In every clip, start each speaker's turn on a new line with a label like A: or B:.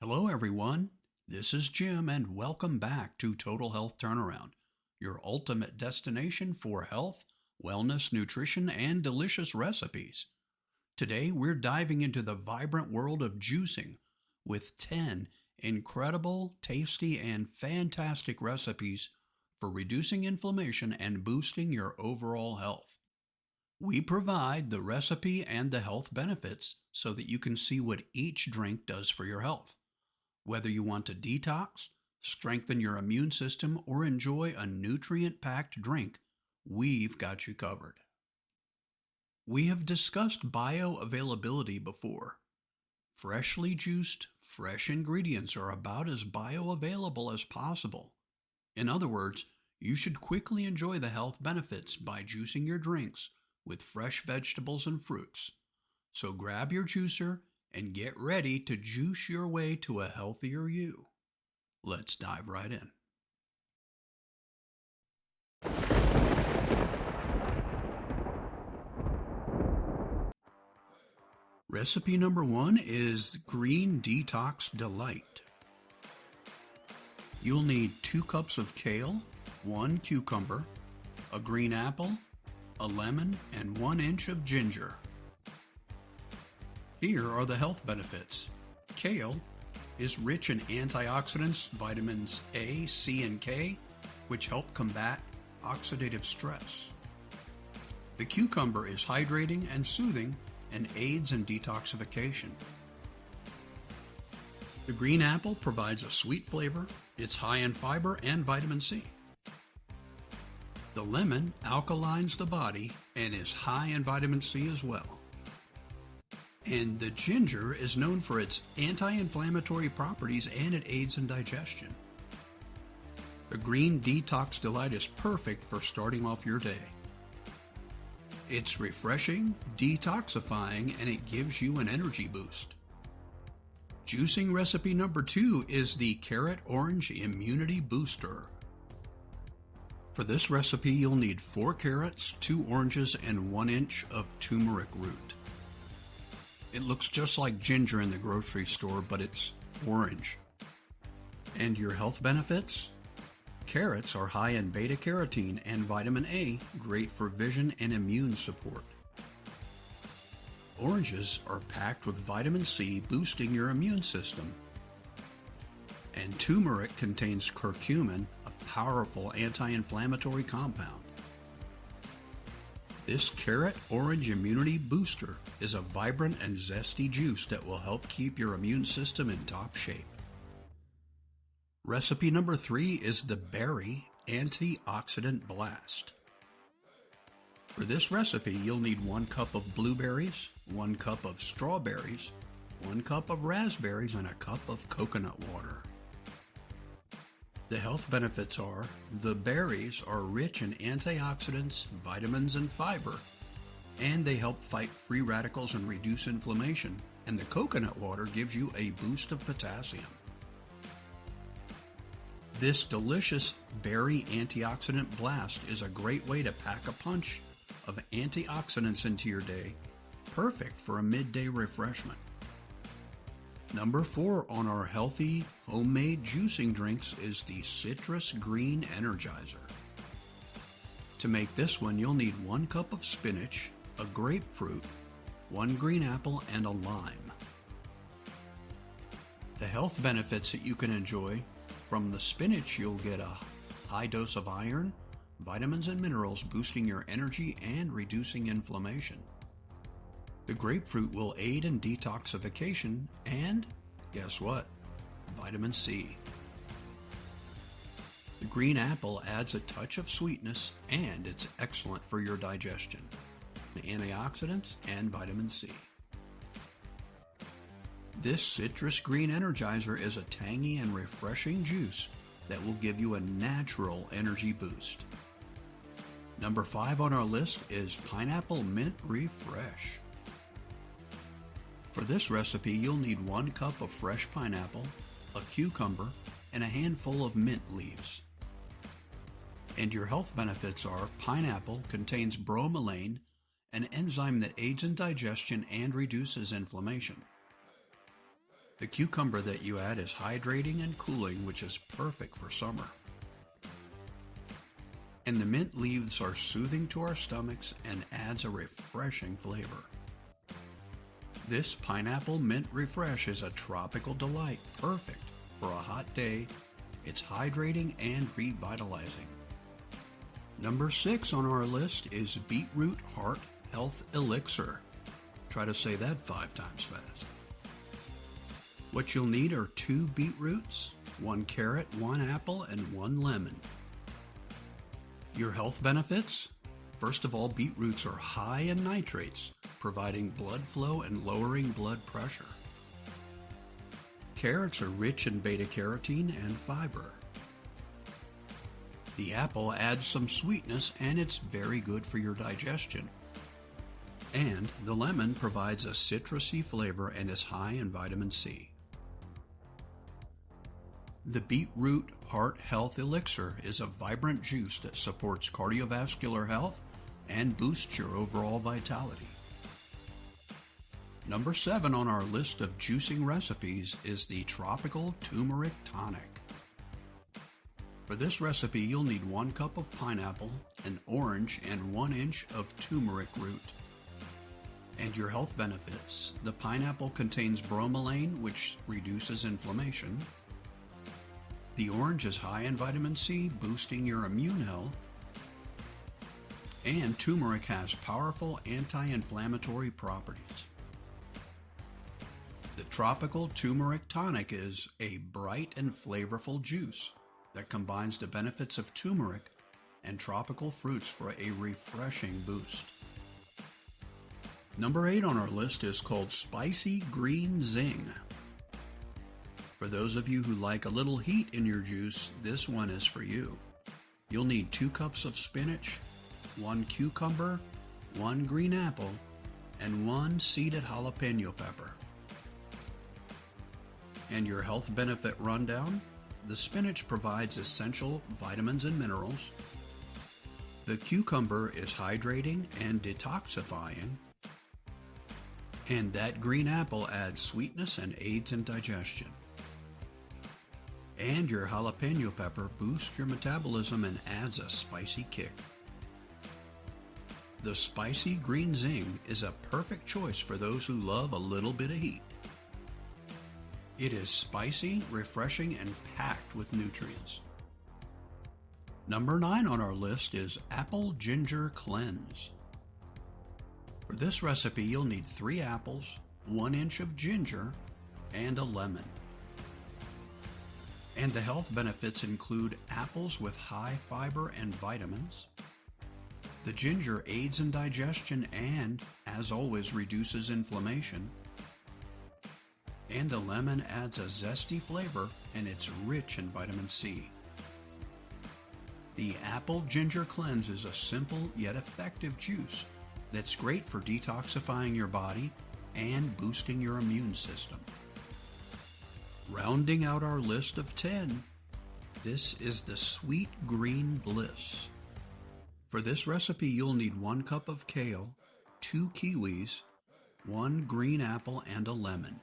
A: Hello, everyone. This is Jim, and welcome back to Total Health Turnaround, your ultimate destination for health, wellness, nutrition, and delicious recipes. Today, we're diving into the vibrant world of juicing with 10 incredible, tasty, and fantastic recipes for reducing inflammation and boosting your overall health. We provide the recipe and the health benefits so that you can see what each drink does for your health. Whether you want to detox, strengthen your immune system, or enjoy a nutrient-packed drink, we've got you covered. We have discussed bioavailability before. Freshly juiced, fresh ingredients are about as bioavailable as possible. In other words, you should quickly enjoy the health benefits by juicing your drinks with fresh vegetables and fruits. So grab your juicer and get ready to juice your way to a healthier you. Let's dive right in. Recipe number 1 is Green Detox Delight. You'll need 2 cups of kale, 1 cucumber, a green apple, a lemon, and 1 inch of ginger. Here are the health benefits. Kale is rich in antioxidants, vitamins A, C, and K, which help combat oxidative stress. The cucumber is hydrating and soothing and aids in detoxification. The green apple provides a sweet flavor. It's high in fiber and vitamin C. The lemon alkalines the body and is high in vitamin C as well. And the ginger is known for its anti-inflammatory properties and it aids in digestion. The Green Detox Delight is perfect for starting off your day. It's refreshing, detoxifying, and it gives you an energy boost. Juicing recipe number 2 is the Carrot Orange Immunity Booster. For this recipe, you'll need 4 carrots, 2 oranges, and 1 inch of turmeric root. It looks just like ginger in the grocery store, but it's orange. And your health benefits? Carrots are high in beta-carotene and vitamin A, great for vision and immune support. Oranges are packed with vitamin C, boosting your immune system. And turmeric contains curcumin, a powerful anti-inflammatory compound. This Carrot Orange Immunity Booster is a vibrant and zesty juice that will help keep your immune system in top shape. Recipe number 3 is the Berry Antioxidant Blast. For this recipe, you'll need 1 cup of blueberries, 1 cup of strawberries, 1 cup of raspberries, and a cup of coconut water. The health benefits are, the berries are rich in antioxidants, vitamins, and fiber, and they help fight free radicals and reduce inflammation, and the coconut water gives you a boost of potassium. This delicious berry antioxidant blast is a great way to pack a punch of antioxidants into your day, perfect for a midday refreshment. Number 4 on our healthy homemade juicing drinks is the Citrus Green Energizer. To make this one, you'll need 1 cup of spinach, a grapefruit, 1 green apple, and a lime. The health benefits that you can enjoy: from the spinach, you'll get a high dose of iron, vitamins, and minerals, boosting your energy and reducing inflammation. The grapefruit will aid in detoxification and, guess what? Vitamin C. The green apple adds a touch of sweetness and it's excellent for your digestion, the antioxidants, and vitamin C. This Citrus Green Energizer is a tangy and refreshing juice that will give you a natural energy boost. Number 5 on our list is Pineapple Mint Refresh. For this recipe, you'll need 1 cup of fresh pineapple, a cucumber, and a handful of mint leaves. And your health benefits are: pineapple contains bromelain, an enzyme that aids in digestion and reduces inflammation. The cucumber that you add is hydrating and cooling, which is perfect for summer. And the mint leaves are soothing to our stomachs and adds a refreshing flavor. This pineapple mint refresh is a tropical delight, perfect for a hot day. It's hydrating and revitalizing. Number 6 on our list is Beetroot Heart Health Elixir. Try to say that 5 times fast. What you'll need are 2 beetroots, 1 carrot, 1 apple, and 1 lemon. Your health benefits? First of all, beetroots are high in nitrates, providing blood flow and lowering blood pressure. Carrots are rich in beta-carotene and fiber. The apple adds some sweetness and it's very good for your digestion. And the lemon provides a citrusy flavor and is high in vitamin C. The Beetroot Heart Health Elixir is a vibrant juice that supports cardiovascular health and boosts your overall vitality. Number 7 on our list of juicing recipes is the Tropical Turmeric Tonic. For this recipe, you'll need 1 cup of pineapple, an orange, and 1 inch of turmeric root. And your health benefits: the pineapple contains bromelain, which reduces inflammation. The orange is high in vitamin C, boosting your immune health. And turmeric has powerful anti-inflammatory properties. The Tropical Turmeric Tonic is a bright and flavorful juice that combines the benefits of turmeric and tropical fruits for a refreshing boost. Number 8 on our list is called Spicy Green Zing. For those of you who like a little heat in your juice, this one is for you. You'll need 2 cups of spinach, 1 cucumber, 1 green apple, and 1 seeded jalapeno pepper. And your health benefit rundown: the spinach provides essential vitamins and minerals. The cucumber is hydrating and detoxifying. And that green apple adds sweetness and aids in digestion. And your jalapeno pepper boosts your metabolism and adds a spicy kick. The Spicy Green Zing is a perfect choice for those who love a little bit of heat. It is spicy, refreshing, and packed with nutrients. Number 9 on our list is Apple Ginger Cleanse. For this recipe, you'll need 3 apples, 1 inch of ginger, and a lemon. And the health benefits include apples with high fiber and vitamins. The ginger aids in digestion and, as always, reduces inflammation. And the lemon adds a zesty flavor and it's rich in vitamin C. The Apple Ginger Cleanse is a simple yet effective juice that's great for detoxifying your body and boosting your immune system. Rounding out our list of 10, this is the Sweet Green Bliss. For this recipe, you'll need 1 cup of kale, 2 kiwis, 1 green apple, and a lemon.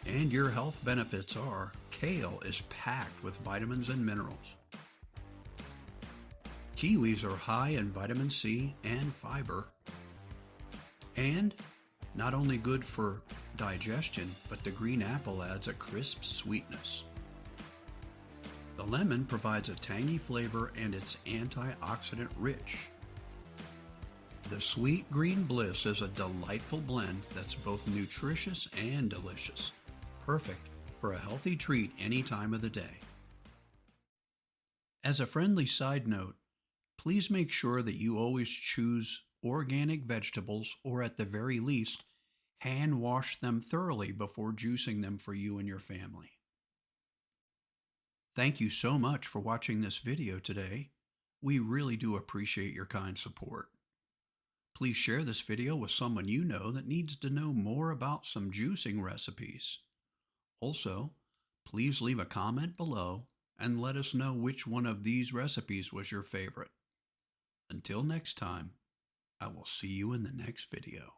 A: And your health benefits are: kale is packed with vitamins and minerals. Kiwis are high in vitamin C and fiber. And not only good for digestion, but the green apple adds a crisp sweetness. The lemon provides a tangy flavor and it's antioxidant rich. The Sweet Green Bliss is a delightful blend that's both nutritious and delicious, perfect for a healthy treat any time of the day. As a friendly side note, please make sure that you always choose organic vegetables, or at the very least, hand wash them thoroughly before juicing them for you and your family. Thank you so much for watching this video today. We really do appreciate your kind support. Please share this video with someone you know that needs to know more about some juicing recipes. Also, please leave a comment below and let us know which one of these recipes was your favorite. Until next time, I will see you in the next video.